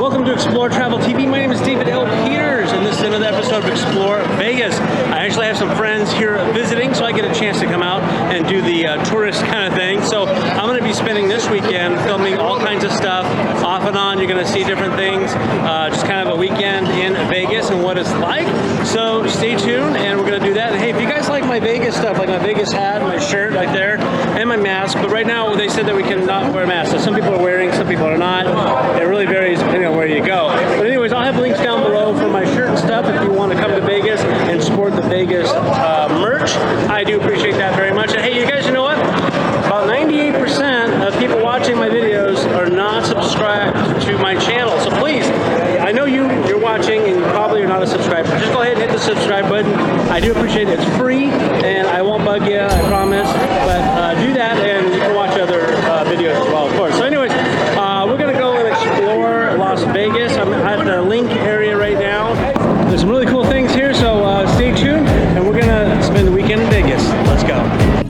welcome to Explore Travel TV. My name is David L. Peters, and this is another episode of Explore Vegas. I actually have some friends here visiting, so I get a chance to come out and do the tourist kind of thing. So I'm going to be spending this weekend filming all kinds of stuff, off and on. You're going to see different things, just kind of a weekend in Vegas and what it's like. So stay tuned, and we're going to do that. And hey, if you guys like my Vegas stuff, like my Vegas hat, my shirt right there, and my mask, but right now they said that we cannot wear masks. So some people are wearing, some people are not. It really varies depending on where you go. But anyways, I'll have links down below for my shirt and stuff if you want to come to Vegas and support the Vegas merch. I do appreciate that very much. And hey, you guys, you know what? About 98% of people watching my videos are not subscribed to my channel. So please, I know you're watching and you probably are not a subscriber. Just go ahead and hit the subscribe button. I do appreciate it. It's free and I won't bug you, I promise. But do that and you can watch other videos as well, of course. So anyways, we're going to go and explore Las Vegas. I'm at the Linq area right now. There's some really cool things here, so stay tuned and we're going to spend the weekend in Vegas. Let's go.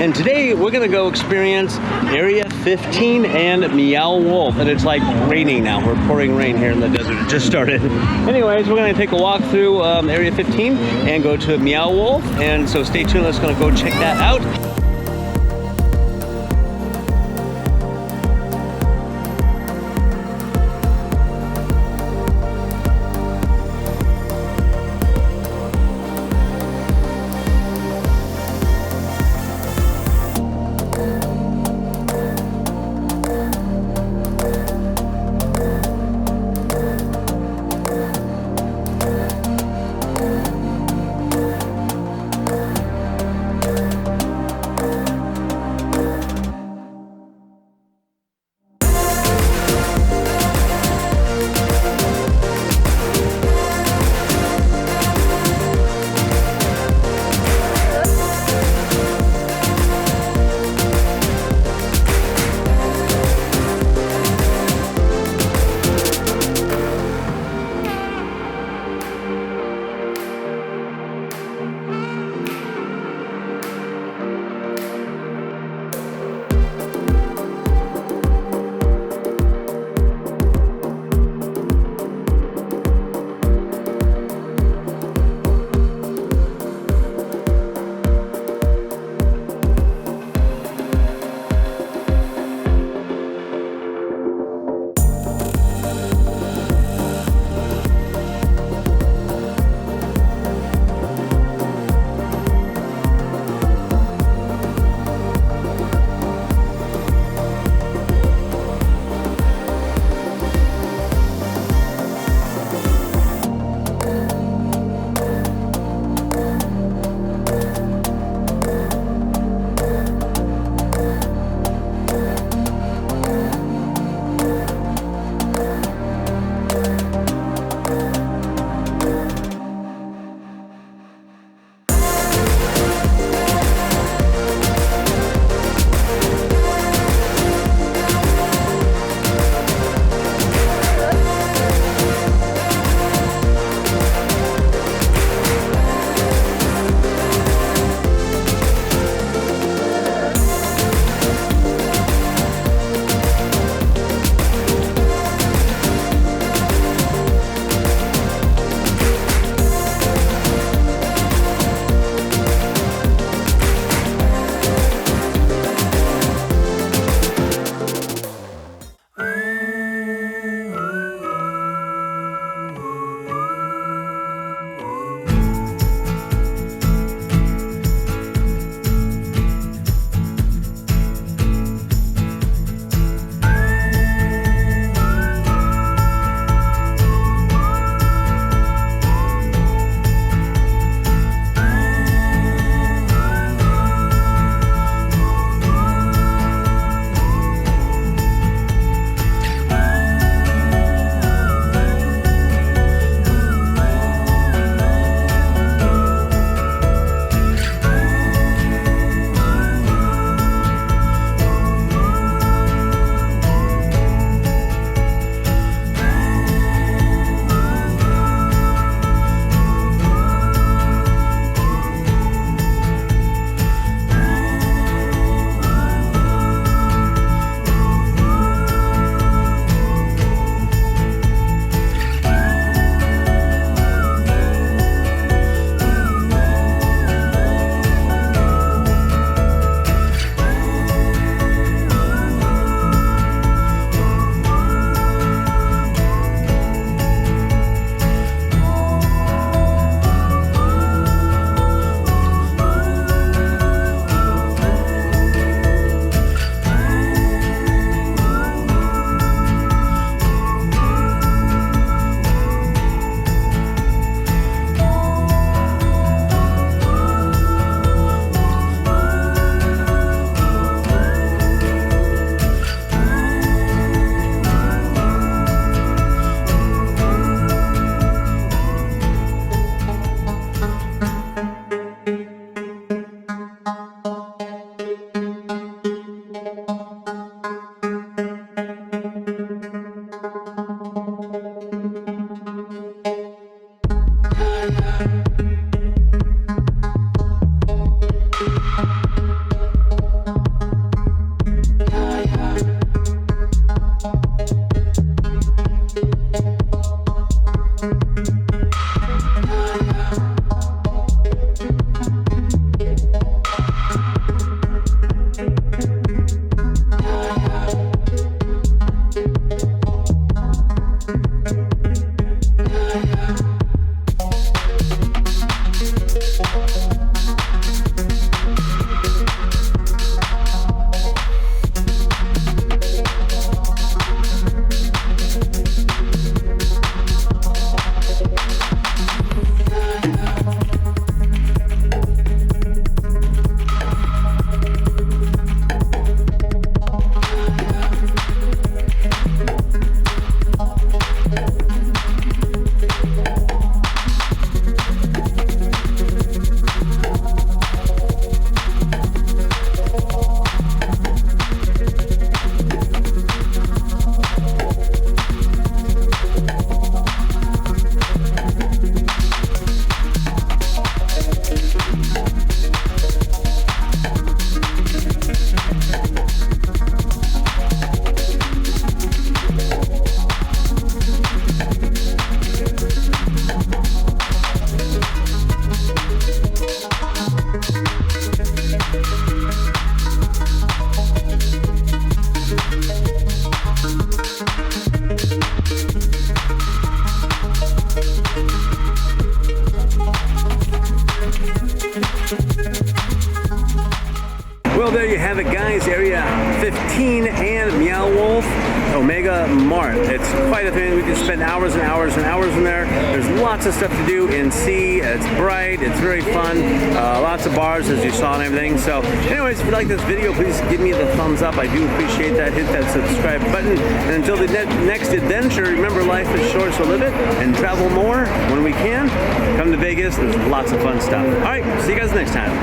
And today we're gonna go experience Area 15 and Meow Wolf. And it's like raining now. We're pouring rain here in the desert. It just started. Anyways, we're gonna take a walk through Area 15 and go to Meow Wolf. And so stay tuned, let's gonna go check that out. Well, there you have it, guys. Area 15 and Meow Wolf, Omega Mart. It's quite a thing. We can spend hours and hours and hours in there. There's lots of stuff to do and see. It's bright. It's very fun. Lots of bars, as you saw, and everything. So, anyways, if you like this video, please give me the thumbs up. I do appreciate that. Hit that subscribe button. And until the next adventure, remember, life is short, so live it and travel more when we can. Come to Vegas. There's lots of fun stuff. All right, see you guys next time.